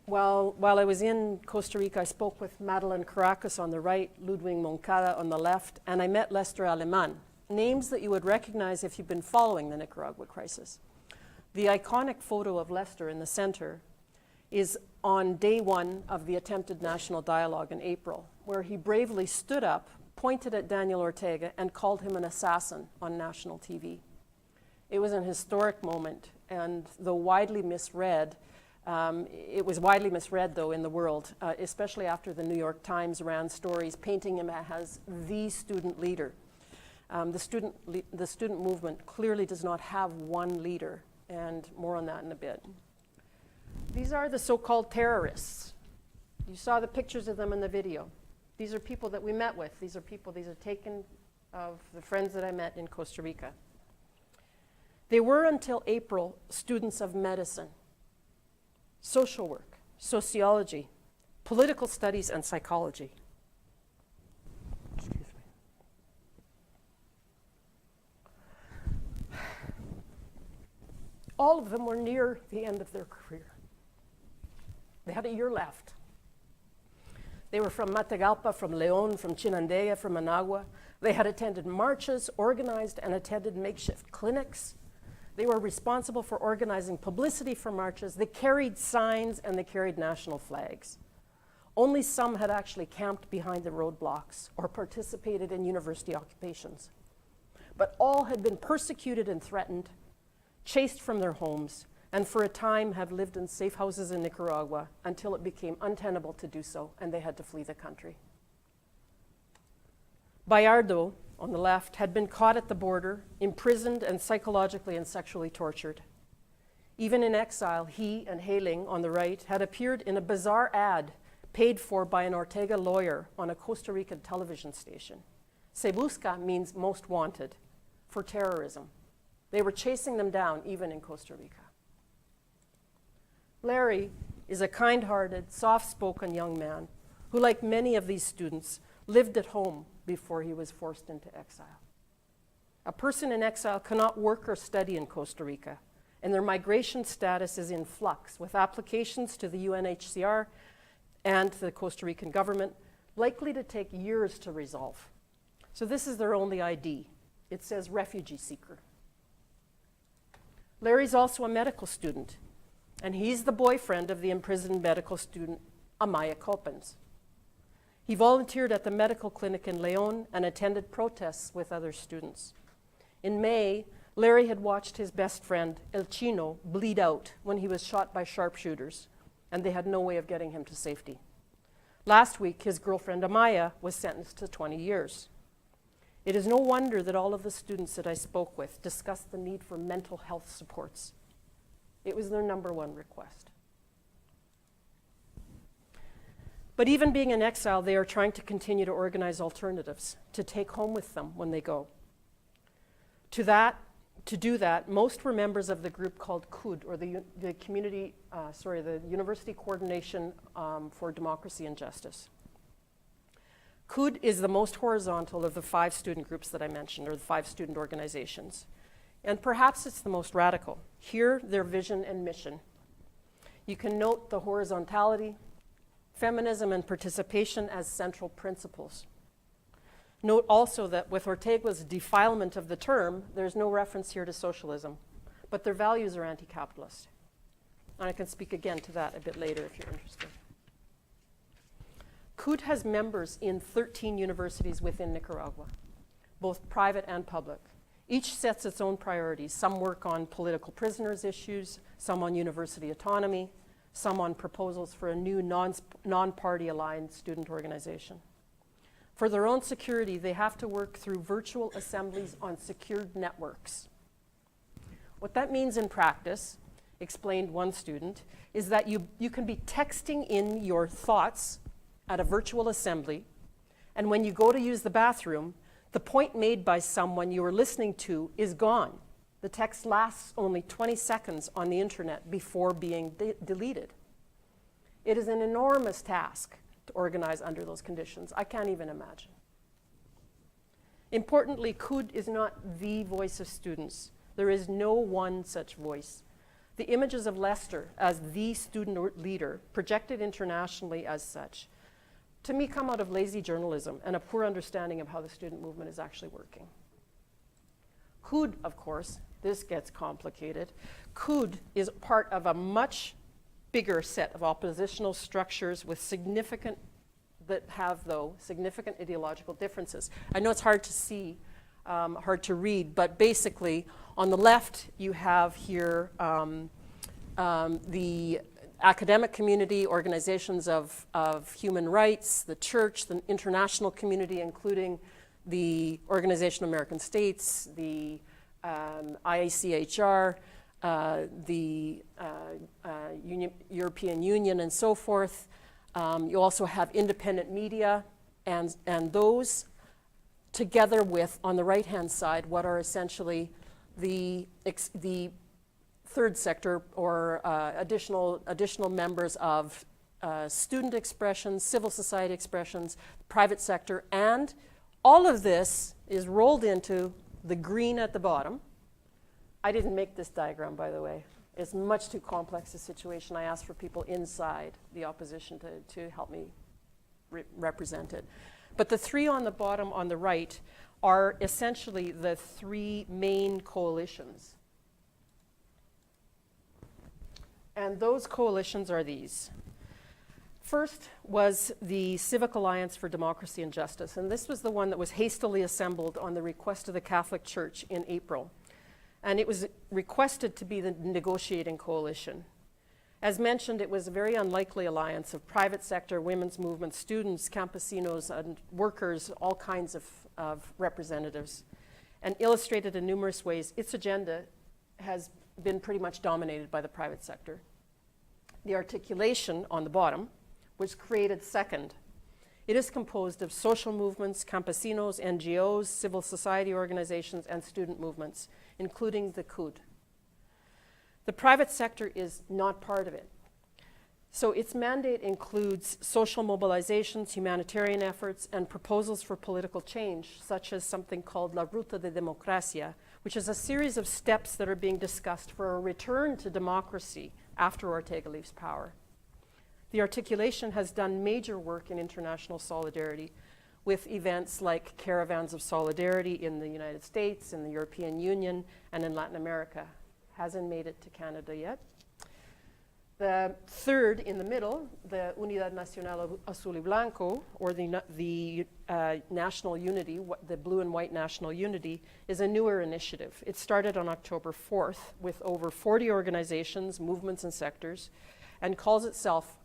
While I was in Costa Rica, I spoke with Madeleine Caracas on the right, Ludwig Moncada on the left, and I met Lester Aleman, names that you would recognize if you've been following the Nicaragua crisis. The iconic photo of Lester in the center is on day one of the attempted national dialogue in April, where he bravely stood up, pointed at Daniel Ortega, and called him an assassin on national TV. It was an historic moment, and though widely misread, it was widely misread, though, in the world, especially after the New York Times ran stories painting him as the student leader. The student movement clearly does not have one leader, and more on that in a bit. These are the so-called terrorists. You saw the pictures of them in the video. These are people that we met with. These are taken of the friends that I met in Costa Rica. They were, until April, students of medicine, social work, sociology, political studies, and psychology. Excuse me. All of them were near the end of their career. They had a year left. They were from Matagalpa, from León, from Chinandega, from Managua. They had attended marches, organized and attended makeshift clinics. They were responsible for organizing publicity for marches. They carried signs and they carried national flags. Only some had actually camped behind the roadblocks or participated in university occupations. But all had been persecuted and threatened, chased from their homes, and for a time have lived in safe houses in Nicaragua until it became untenable to do so and they had to flee the country. Bayardo, on the left, had been caught at the border, imprisoned and psychologically and sexually tortured. Even in exile, he and Hailing, on the right, had appeared in a bizarre ad paid for by an Ortega lawyer on a Costa Rican television station. Se busca means most wanted for terrorism. They were chasing them down even in Costa Rica. Larry is a kind-hearted, soft-spoken young man who, like many of these students, lived at home before he was forced into exile. A person in exile cannot work or study in Costa Rica, and their migration status is in flux, with applications to the UNHCR and to the Costa Rican government likely to take years to resolve. So this is their only ID. It says refugee seeker. Larry's also a medical student, and he's the boyfriend of the imprisoned medical student, Amaya Copens. He volunteered at the medical clinic in León and attended protests with other students. In May, Larry had watched his best friend, El Chino, bleed out when he was shot by sharpshooters, and they had no way of getting him to safety. Last week, his girlfriend, Amaya, was sentenced to 20 years. It is no wonder that all of the students that I spoke with discussed the need for mental health supports. It was their number one request. But even being in exile, they are trying to continue to organize alternatives to take home with them when they go. To do that, most were members of the group called CUD, or the University Coordination for Democracy and Justice. CUD is the most horizontal of the 5 student groups that I mentioned, or the 5 student organizations. And perhaps it's the most radical. Here, their vision and mission. You can note the horizontality, feminism and participation as central principles. Note also that with Ortega's defilement of the term, there's no reference here to socialism, but their values are anti-capitalist. And I can speak again to that a bit later if you're interested. CUD has members in 13 universities within Nicaragua, both private and public. Each sets its own priorities. Some work on political prisoners issues, some on university autonomy, some on proposals for a new non-party aligned student organization. For their own security, they have to work through virtual assemblies on secured networks. What that means in practice, explained one student, is that you can be texting in your thoughts at a virtual assembly, and when you go to use the bathroom, the point made by someone you are listening to is gone. The text lasts only 20 seconds on the internet before being deleted. It is an enormous task to organize under those conditions. I can't even imagine. Importantly, CUD is not the voice of students. There is no one such voice. The images of Lester as the student leader, projected internationally as such, to me come out of lazy journalism and a poor understanding of how the student movement is actually working. CUD, of course, this gets complicated. CUD is part of a much bigger set of oppositional structures with significant ideological differences. I know it's hard to see, hard to read, but basically on the left you have here the academic community, organizations of human rights, the church, the international community, including the Organization of American States, the IACHR, the European Union, and so forth. You also have independent media, and those together with, on the right-hand side, what are essentially the third sector or additional members of student expressions, civil society expressions, private sector, and all of this is rolled into the green at the bottom. I didn't make this diagram, by the way. It's much too complex a situation. I asked for people inside the opposition to help me represent it. But the three on the bottom on the right are essentially the three main coalitions. And those coalitions are these. First was the Civic Alliance for Democracy and Justice, and this was the one that was hastily assembled on the request of the Catholic Church in April. And it was requested to be the negotiating coalition. As mentioned, it was a very unlikely alliance of private sector, women's movement, students, campesinos, and workers, all kinds of representatives. And illustrated in numerous ways, its agenda has been pretty much dominated by the private sector. The articulation on the bottom was created second. It is composed of social movements, campesinos, NGOs, civil society organizations, and student movements, including the CUD. The private sector is not part of it. So its mandate includes social mobilizations, humanitarian efforts, and proposals for political change, such as something called La Ruta de Democracia, which is a series of steps that are being discussed for a return to democracy after Ortega leaves power. The articulation has done major work in international solidarity with events like Caravans of Solidarity in the United States, in the European Union, and in Latin America. Hasn't made it to Canada yet. The third in the middle, the Unidad Nacional Azul y Blanco, or the national unity, the blue and white national unity, is a newer initiative. It started on October 4th with over 40 organizations, movements, and sectors, and calls itself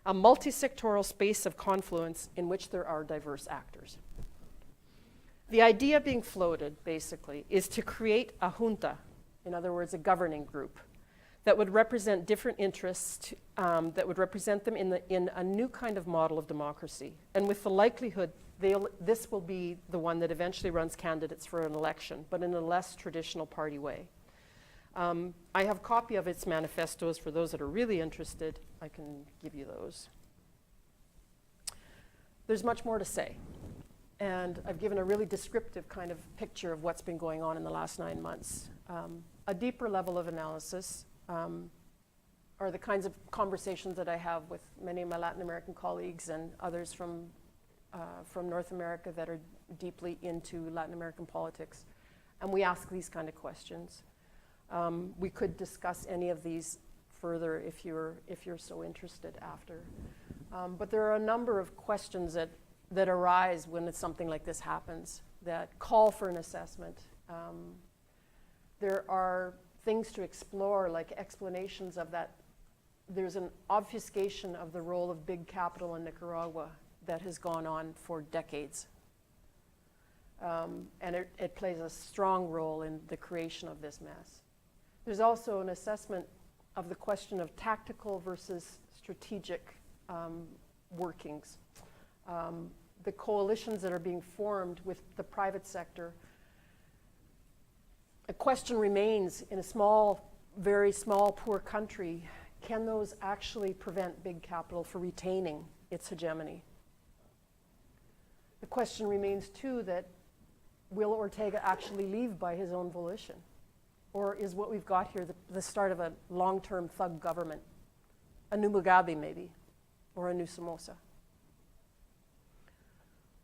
a multi-sectoral space of confluence in which there are diverse actors. The idea being floated, basically, is to create a junta, in other words, a governing group, that would represent different interests, that would represent them in a new kind of model of democracy. And with the likelihood, this will be the one that eventually runs candidates for an election, but in a less traditional party way. I have a copy of its manifestos for those that are really interested. I can give you those. There's much more to say. And I've given a really descriptive kind of picture of what's been going on in the last 9 months. A deeper level of analysis are the kinds of conversations that I have with many of my Latin American colleagues and others from North America that are deeply into Latin American politics. And we ask these kind of questions. We could discuss any of these further if you're so interested after. But there are a number of questions that arise when something like this happens that call for an assessment. There are things to explore, like explanations of that. There's an obfuscation of the role of big capital in Nicaragua that has gone on for decades. And it plays a strong role in the creation of this mess. There's also an assessment of the question of tactical versus strategic workings. The coalitions that are being formed with the private sector. A question remains, in a small, very small, poor country, can those actually prevent big capital from retaining its hegemony? The question remains, too, that will Ortega actually leave by his own volition? Or is what we've got here the start of a long-term thug government? A new Mugabe, maybe, or a new Somoza?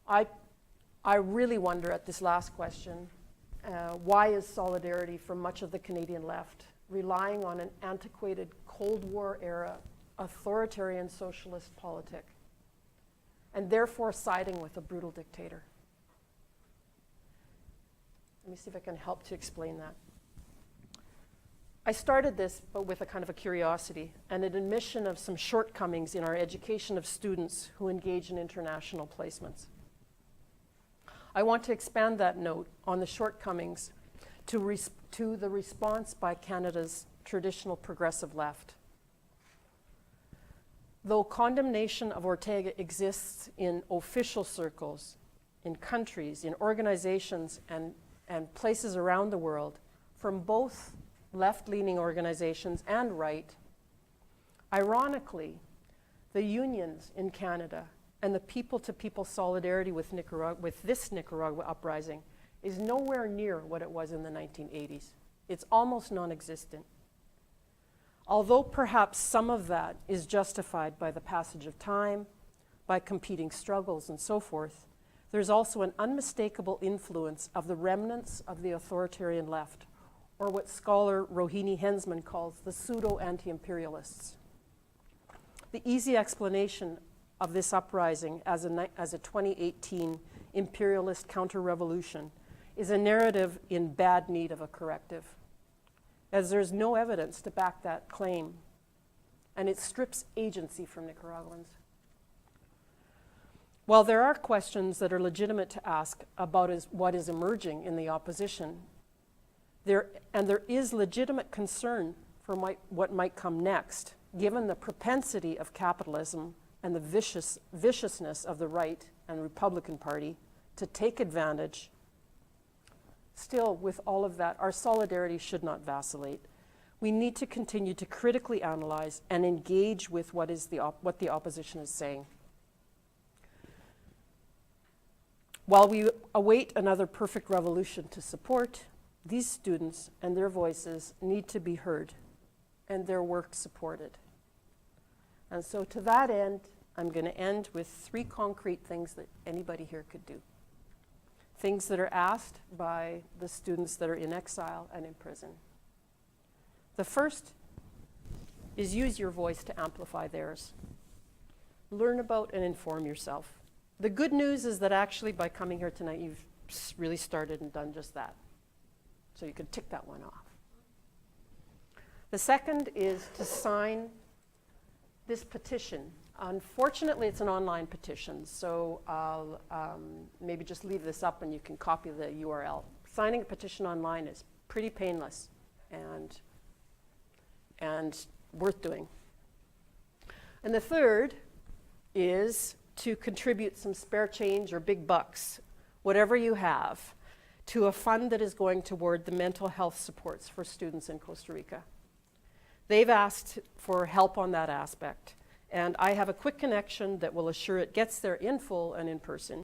I really wonder at this last question, why is solidarity from much of the Canadian left relying on an antiquated Cold War era authoritarian socialist politic, and therefore siding with a brutal dictator? Let me see if I can help to explain that. I started this but with a kind of a curiosity and an admission of some shortcomings in our education of students who engage in international placements. I want to expand that note on the shortcomings to the response by Canada's traditional progressive left. Though condemnation of Ortega exists in official circles, in countries, in organizations, and places around the world, from both left-leaning organizations and right, ironically, the unions in Canada and the people-to-people solidarity with this Nicaragua uprising is nowhere near what it was in the 1980s. It's almost non-existent. Although perhaps some of that is justified by the passage of time, by competing struggles and so forth, there's also an unmistakable influence of the remnants of the authoritarian left, or what scholar Rohini Hensman calls the pseudo-anti-imperialists. The easy explanation of this uprising as a 2018 imperialist counter-revolution is a narrative in bad need of a corrective, as there's no evidence to back that claim, and it strips agency from Nicaraguans. While there are questions that are legitimate to ask about what is emerging in the opposition, there is legitimate concern for what might come next, given the propensity of capitalism and the viciousness of the right and Republican Party to take advantage. Still, with all of that, our solidarity should not vacillate. We need to continue to critically analyze and engage with what the opposition is saying. While we await another perfect revolution to support, these students and their voices need to be heard and their work supported. And so to that end, I'm going to end with 3 concrete things that anybody here could do. Things that are asked by the students that are in exile and in prison. The first is use your voice to amplify theirs. Learn about and inform yourself. The good news is that actually by coming here tonight, you've really started and done just that. So you can tick that one off. The second is to sign this petition. Unfortunately, it's an online petition, so I'll maybe just leave this up and you can copy the URL. Signing a petition online is pretty painless and worth doing. And the third is to contribute some spare change or big bucks, whatever you have, to a fund that is going toward the mental health supports for students in Costa Rica. They've asked for help on that aspect, and I have a quick connection that will assure it gets there in full and in person.